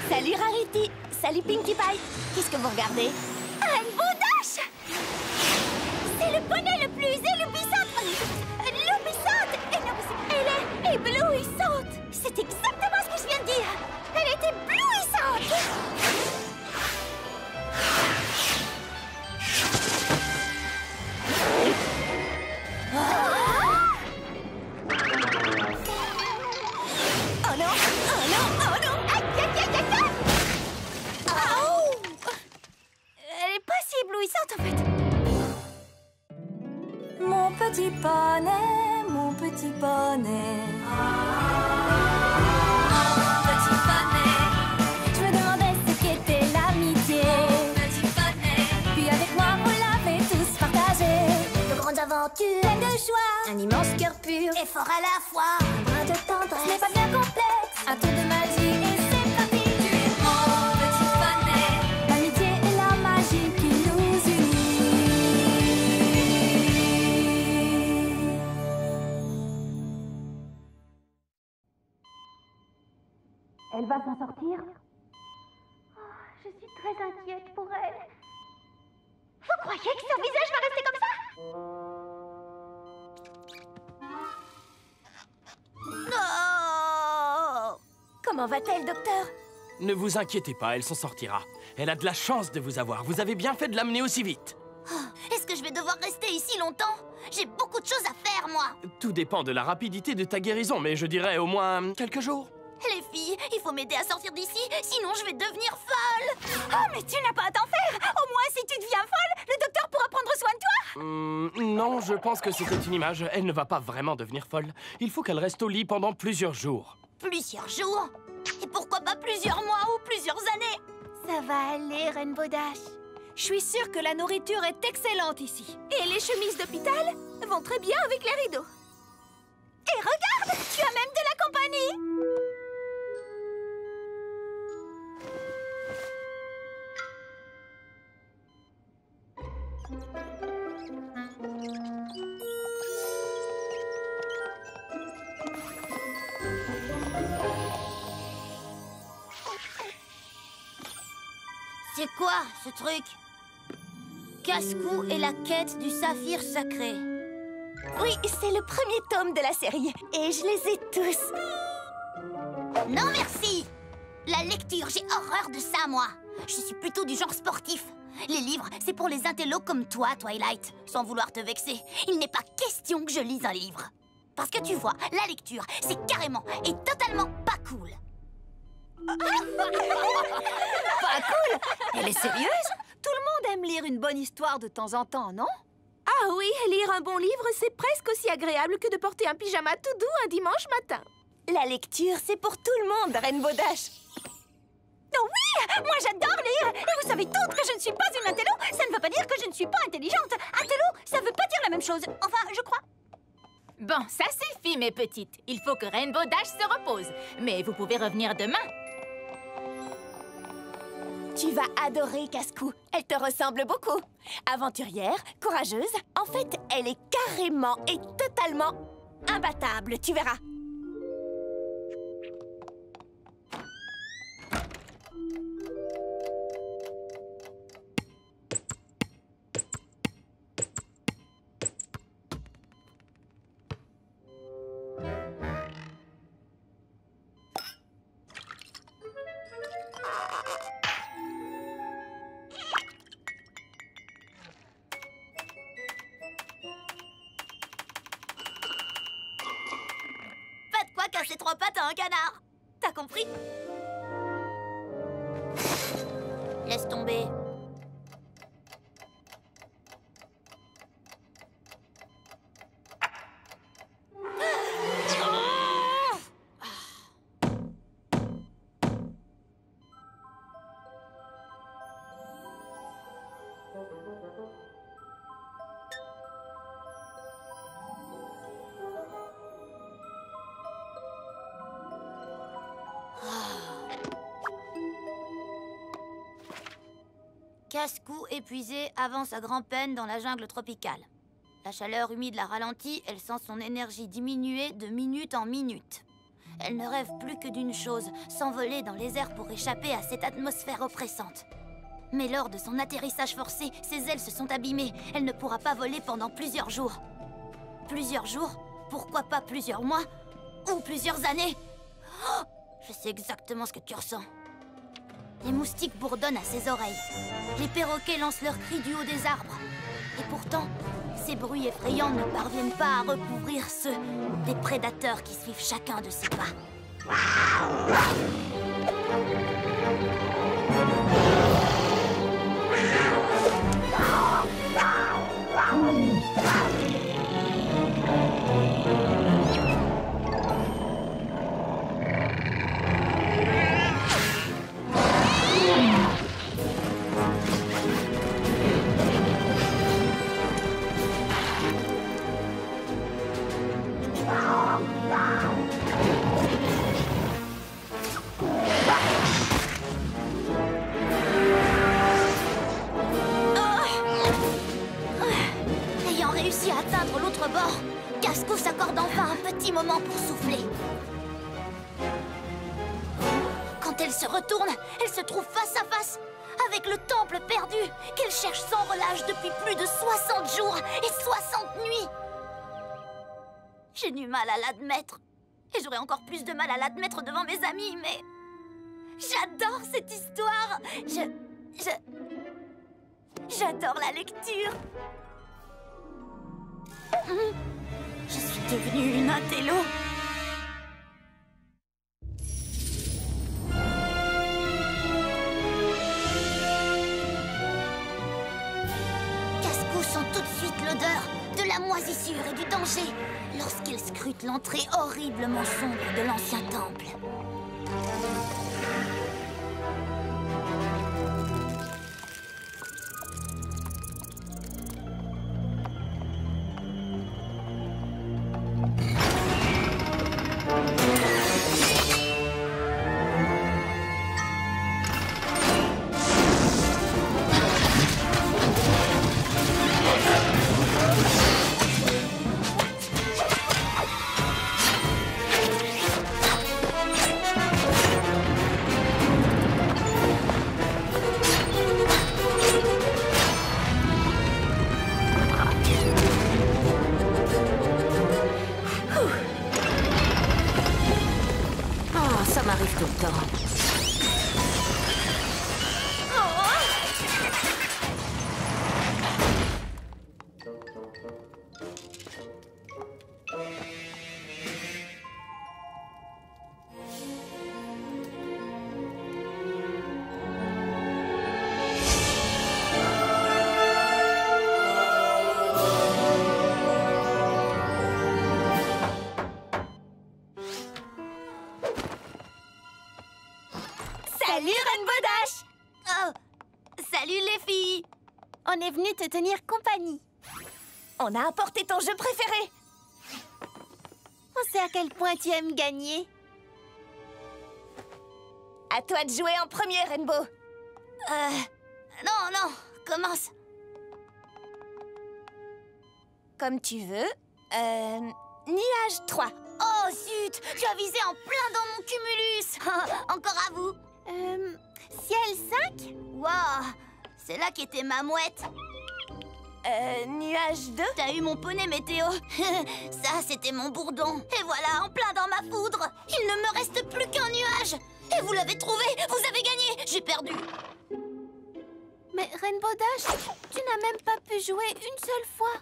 Salut Rarity. Salut Pinkie Pie. Qu'est-ce que vous regardez? Rainbow Dash. C'est le poney le plus éblouissant. Elle est éblouissante. C'est exactement ce que je viens de dire. Elle est éblouissante. Oh non! Oh non! Oh non! Aïe, aïe, aïe, aïe, aïe! Oh! Elle est pas si éblouissante en fait. Mon petit poney, mon petit poney. Mon petit poney. Je me demandais ce qu'était l'amitié. Mon petit poney. Puis avec moi, vous l'avez tous partagé. De grandes aventures, pleines de joie. Un immense cœur pur et fort à la fois. Un brin de tendresse, ce n'est pas bien complexe. Un tour de magie et c'est parti. Tu es mon petit poney. L'amitié et la magie qui nous unit. Elle va s'en sortir? Oh, je suis très inquiète pour elle. Vous croyez que son visage va rester comme ça? Non! Comment va-t-elle, docteur? Ne vous inquiétez pas, elle s'en sortira. Elle a de la chance de vous avoir. Vous avez bien fait de l'amener aussi vite. Oh, est-ce que je vais devoir rester ici longtemps? J'ai beaucoup de choses à faire, moi. Tout dépend de la rapidité de ta guérison, mais je dirais au moins quelques jours. Les filles, il faut m'aider à sortir d'ici, sinon je vais devenir folle. Oh, mais tu n'as pas à t'en faire. Au moins, si tu deviens folle, le docteur pourra prendre soin de toi. Non, je pense que c'était une image. Elle ne va pas vraiment devenir folle. Il faut qu'elle reste au lit pendant plusieurs jours. Plusieurs jours? Et pourquoi pas plusieurs mois ou plusieurs années? Ça va aller, Rainbow Dash. Je suis sûre que la nourriture est excellente ici. Et les chemises d'hôpital vont très bien avec les rideaux. Et regarde, tu as même de la compagnie. C'est quoi, ce truc? Casse-cou et la quête du saphir sacré. Oui, c'est le premier tome de la série. Et je les ai tous. Non, merci. La lecture, j'ai horreur de ça, moi. Je suis plutôt du genre sportif. Les livres, c'est pour les intellos comme toi, Twilight. Sans vouloir te vexer, il n'est pas question que je lise un livre. Parce que tu vois, la lecture, c'est carrément et totalement pas cool. Pas cool? Elle est sérieuse? Tout le monde aime lire une bonne histoire de temps en temps, non? Ah oui, lire un bon livre, c'est presque aussi agréable que de porter un pyjama tout doux un dimanche matin. La lecture, c'est pour tout le monde, Rainbow Dash. Oh oui! Moi, j'adore lire! Et vous savez toutes que je ne suis pas une intello. Ça ne veut pas dire que je ne suis pas intelligente. Intello, ça veut pas dire la même chose. Enfin, je crois. Bon, ça suffit, mes petites. Il faut que Rainbow Dash se repose. Mais vous pouvez revenir demain. Tu vas adorer Casse-Cou. Elle te ressemble beaucoup. Aventurière, courageuse. En fait, elle est carrément et totalement imbattable. Tu verras. Casser trois pattes à un canard. T'as compris? Laisse tomber. Casse-Cou, épuisé, avance à grand-peine dans la jungle tropicale. La chaleur humide la ralentit, elle sent son énergie diminuer de minute en minute. Elle ne rêve plus que d'une chose, s'envoler dans les airs pour échapper à cette atmosphère oppressante. Mais lors de son atterrissage forcé, ses ailes se sont abîmées. Elle ne pourra pas voler pendant plusieurs jours. Plusieurs jours? Pourquoi pas plusieurs mois? Ou plusieurs années? Oh, je sais exactement ce que tu ressens. Les moustiques bourdonnent à ses oreilles. Les perroquets lancent leurs cris du haut des arbres. Et pourtant, ces bruits effrayants ne parviennent pas à recouvrir ceux des prédateurs qui suivent chacun de ses pas. Ayant réussi à atteindre l'autre bord, Casco s'accorde enfin un petit moment pour souffler. Quand elle se retourne, elle se trouve face à face avec le temple perdu qu'elle cherche sans relâche depuis plus de 60 jours et 60 nuits. J'ai du mal à l'admettre. Et j'aurais encore plus de mal à l'admettre devant mes amis, mais... J'adore cette histoire. J'adore la lecture. Je suis devenue une intello. Casco sent tout de suite l'odeur de la moisissure et du danger lorsqu'il scrute l'entrée horriblement sombre de l'ancien temple. Ça m'arrive tout le temps. Salut Rainbow Dash! Oh, salut les filles! On est venu te tenir compagnie. On a apporté ton jeu préféré. On sait à quel point tu aimes gagner. À toi de jouer en premier, Rainbow. Non, commence. Comme tu veux. Nuage 3. Oh zut, tu as visé en plein dans mon cumulus. Encore à vous. Ciel 5? Waouh, c'est là qu'était ma mouette. Nuage 2? T'as eu mon poney météo. Ça, c'était mon bourdon. Et voilà, en plein dans ma foudre. Il ne me reste plus qu'un nuage. Et vous l'avez trouvé, vous avez gagné. J'ai perdu. Mais Rainbow Dash, tu n'as même pas pu jouer une seule fois.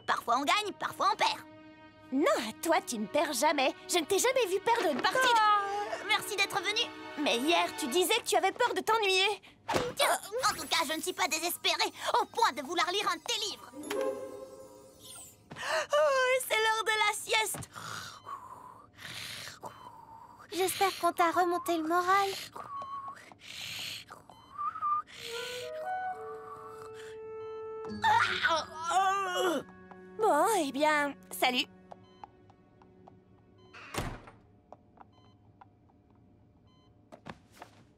Parfois on gagne, parfois on perd. Non, toi, tu ne perds jamais. Je ne t'ai jamais vu perdre une partie de... Merci d'être venu. Mais hier, tu disais que tu avais peur de t'ennuyer. Tiens, en tout cas, je ne suis pas désespérée au point de vouloir lire un de tes livres. Oh, c'est l'heure de la sieste. J'espère qu'on t'a remonté le moral. Bon, eh bien, salut.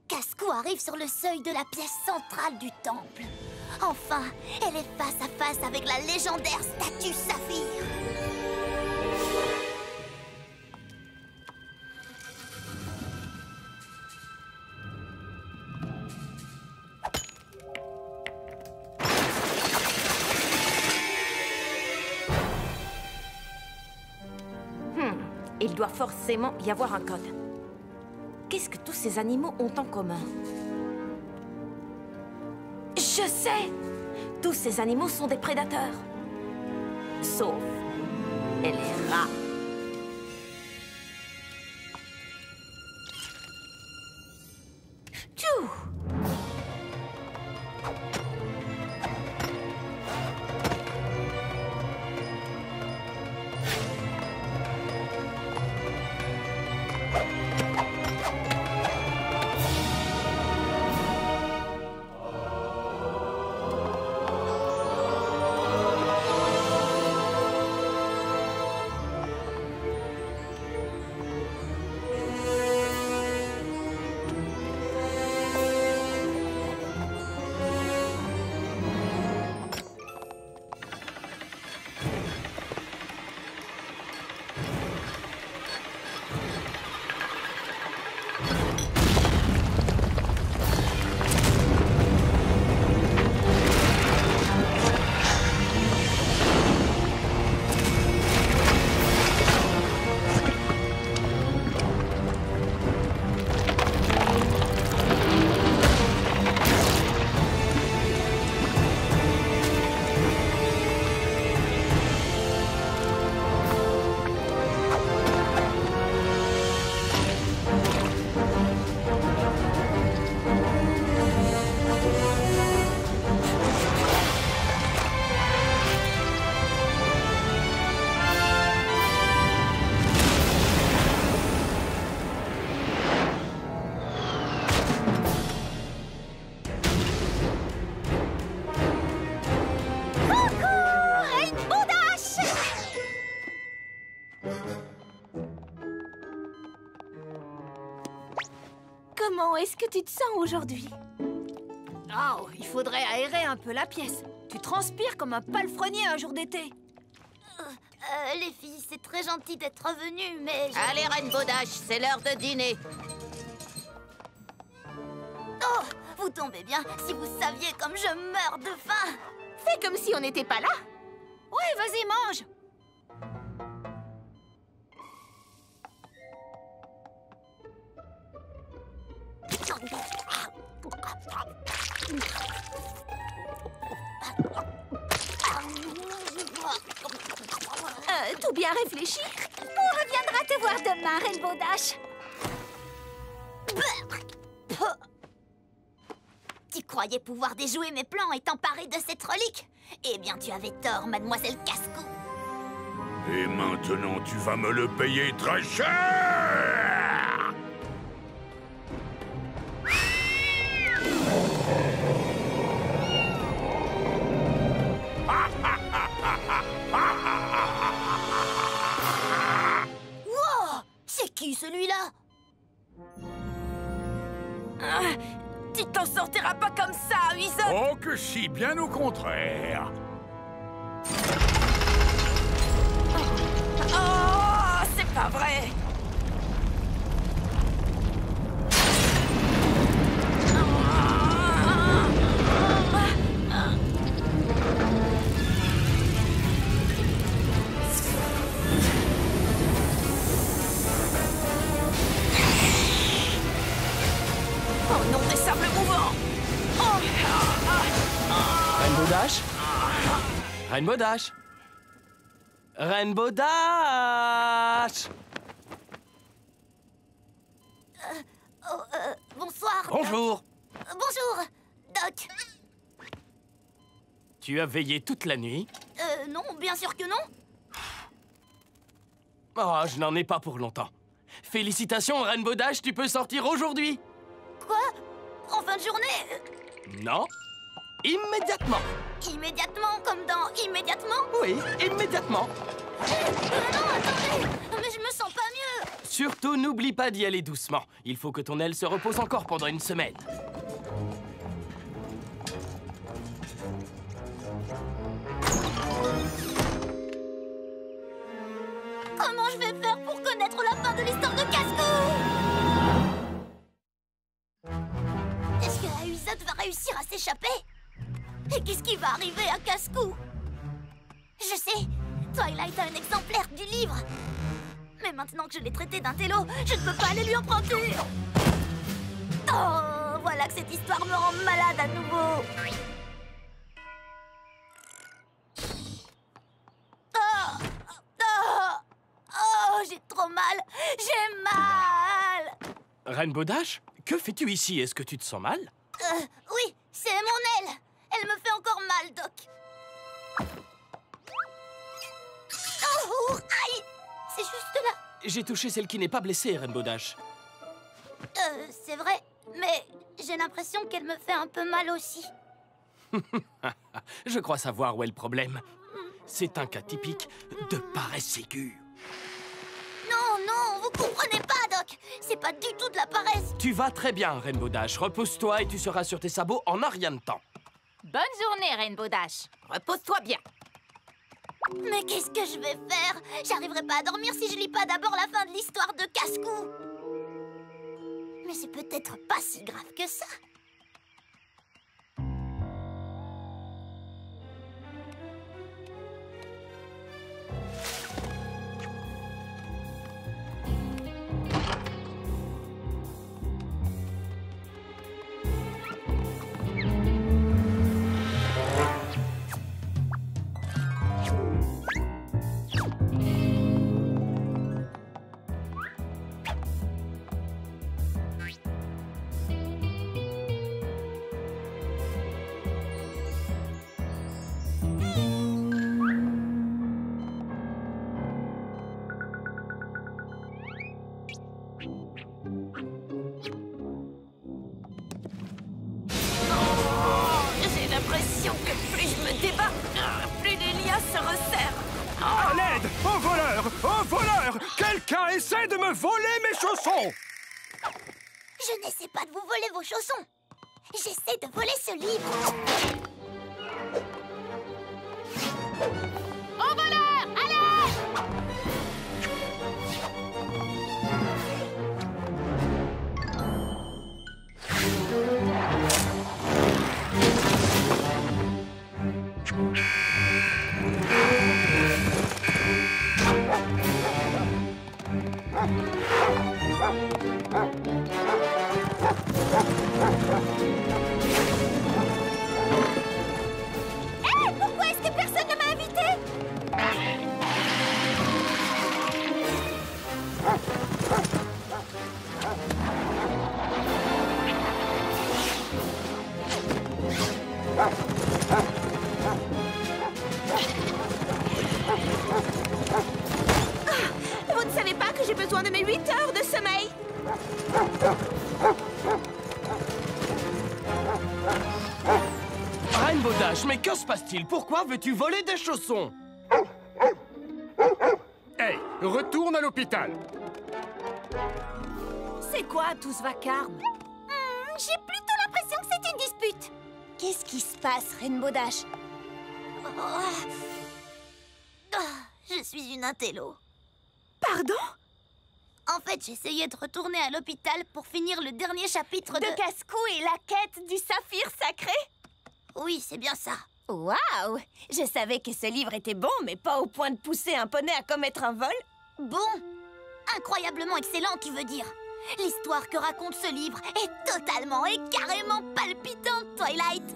Casco arrive sur le seuil de la pièce centrale du temple. Enfin, elle est face à face avec la légendaire statue Saphir. Il doit forcément y avoir un code. Qu'est-ce que tous ces animaux ont en commun? Je sais! Tous ces animaux sont des prédateurs. Sauf les rats. Tchou! Comment est-ce que tu te sens aujourd'hui? Oh, il faudrait aérer un peu la pièce. Tu transpires comme un palefrenier un jour d'été. Les filles, c'est très gentil d'être venues, mais... Allez, Rainbow Dash, c'est l'heure de dîner. Oh, vous tombez bien. Si vous saviez comme je meurs de faim. Fais comme si on n'était pas là. Ouais, vas-y, mange. Tout bien réfléchi? On reviendra te voir demain, Rainbow Dash. Tu croyais pouvoir déjouer mes plans et t'emparer de cette relique? Eh bien, tu avais tort, mademoiselle Cascou. Et maintenant, tu vas me le payer très cher! Wow! C'est qui celui-là? Tu t'en sortiras pas comme ça, Usopp! Oh que si, bien au contraire! Oh, c'est pas vrai! Oh non, des sables mouvants! Rainbow Dash? Rainbow Dash? Rainbow Dash! Bonsoir. Bonjour! Bonjour, Doc. Tu as veillé toute la nuit? Non, bien sûr que non. Oh, je n'en ai pas pour longtemps. Félicitations, Rainbow Dash, tu peux sortir aujourd'hui! Quoi? En fin de journée? Non, immédiatement! Immédiatement, comme dans immédiatement? Oui, immédiatement! Non, attendez! Mais je me sens pas mieux! Surtout, n'oublie pas d'y aller doucement. Il faut que ton aile se repose encore pendant une semaine. Comment je vais faire pour connaître la fin de l'histoire de Cascou? Est-ce que Ahuizot va réussir à s'échapper? Et qu'est-ce qui va arriver à Cascou? Je sais, Twilight a un exemplaire du livre. Mais maintenant que je l'ai traité d'intello, je ne peux pas aller lui emprunter. Oh, voilà que cette histoire me rend malade à nouveau. Oh, j'ai trop mal. J'ai mal. Rainbow Dash, que fais-tu ici? Est-ce que tu te sens mal? Oui, c'est mon aile. Elle me fait encore mal, Doc. Oh, aïe. C'est juste là. J'ai touché celle qui n'est pas blessée, Rainbow Dash. C'est vrai, mais j'ai l'impression qu'elle me fait un peu mal aussi. Je crois savoir où est le problème. C'est un cas typique de paresse aiguë. Non, vous comprenez pas, Doc. C'est pas du tout de la paresse. Tu vas très bien, Rainbow Dash. Repose-toi et tu seras sur tes sabots en un rien de temps. Bonne journée, Rainbow Dash. Repose-toi bien. Mais qu'est-ce que je vais faire? J'arriverai pas à dormir si je lis pas d'abord la fin de l'histoire de Casse-Cou. Mais c'est peut-être pas si grave que ça. J'ai l'impression que plus je me débat, plus les liens se resserrent. À l'aide! Au voleur! Au voleur! Quelqu'un essaie de me voler mes chaussons! Je n'essaie pas de vous voler vos chaussons. J'essaie de voler ce livre. Au voleur, allez! Hé, pourquoi est-ce que personne ne m'a invité? Vous ne savez pas que j'ai besoin de mes 8 heures de sommeil? Rainbow Dash, mais que se passe-t-il? Pourquoi veux-tu voler des chaussons? Hey, retourne à l'hôpital! C'est quoi tout ce vacarme? J'ai plutôt l'impression que c'est une dispute. Qu'est-ce qui se passe, Rainbow Dash? Je suis une intello. Pardon? En fait, j'essayais de retourner à l'hôpital pour finir le dernier chapitre de... De Casse-Cou et la quête du saphir sacré? Oui, c'est bien ça. Waouh! Je savais que ce livre était bon, mais pas au point de pousser un poney à commettre un vol. Bon, incroyablement excellent, tu veux dire. L'histoire que raconte ce livre est totalement et carrément palpitante, Twilight.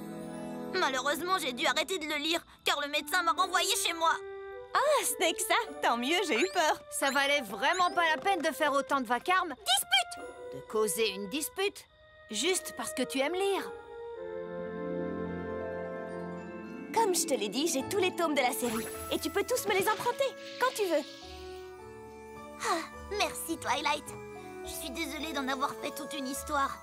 Malheureusement, j'ai dû arrêter de le lire, car le médecin m'a renvoyé chez moi. Ah, ce n'est que ça. Tant mieux, j'ai eu peur. Ça valait vraiment pas la peine de faire autant de vacarme? Dispute! De causer une dispute? Juste parce que tu aimes lire? Comme je te l'ai dit, j'ai tous les tomes de la série. Et tu peux tous me les emprunter, quand tu veux. Ah, merci, Twilight. Je suis désolée d'en avoir fait toute une histoire.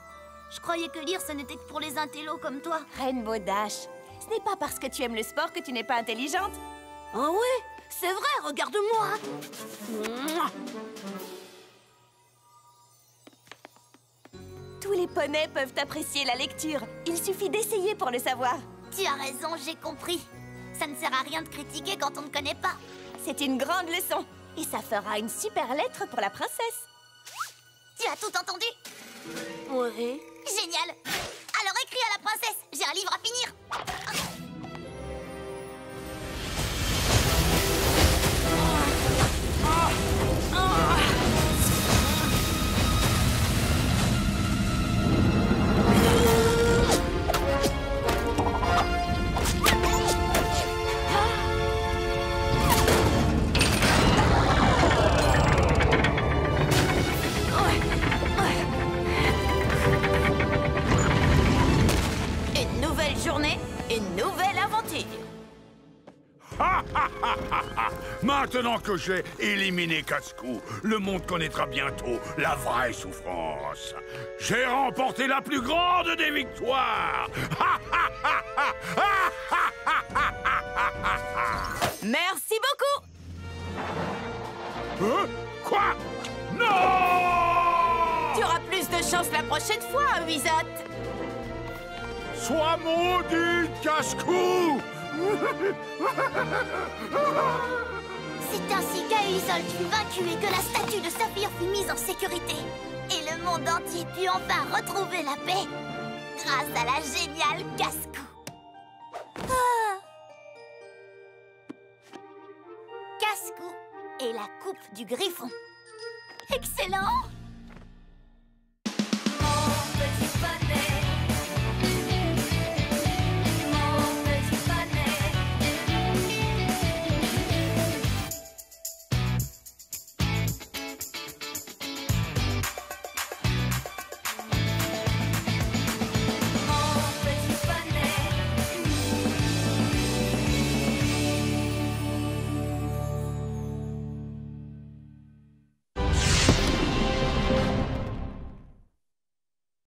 Je croyais que lire, ce n'était que pour les intellos comme toi. Rainbow Dash, ce n'est pas parce que tu aimes le sport que tu n'es pas intelligente. Ah ouais? C'est vrai, regarde-moi! Tous les poneys peuvent apprécier la lecture. Il suffit d'essayer pour le savoir. Tu as raison, j'ai compris. Ça ne sert à rien de critiquer quand on ne connaît pas. C'est une grande leçon. Et ça fera une super lettre pour la princesse. Tu as tout entendu? Oui. Génial! Alors écris à la princesse, j'ai un livre à finir. Maintenant que j'ai éliminé Cascou, le monde connaîtra bientôt la vraie souffrance. J'ai remporté la plus grande des victoires. Merci beaucoup. Quoi? Non! Tu auras plus de chance la prochaine fois, Wizot. Sois maudit, Cascou! C'est ainsi qu'Aizol fut vaincu et que la statue de Saphir fut mise en sécurité. Et le monde entier put enfin retrouver la paix grâce à la géniale Cascou. Cascou et la coupe du griffon. Excellent!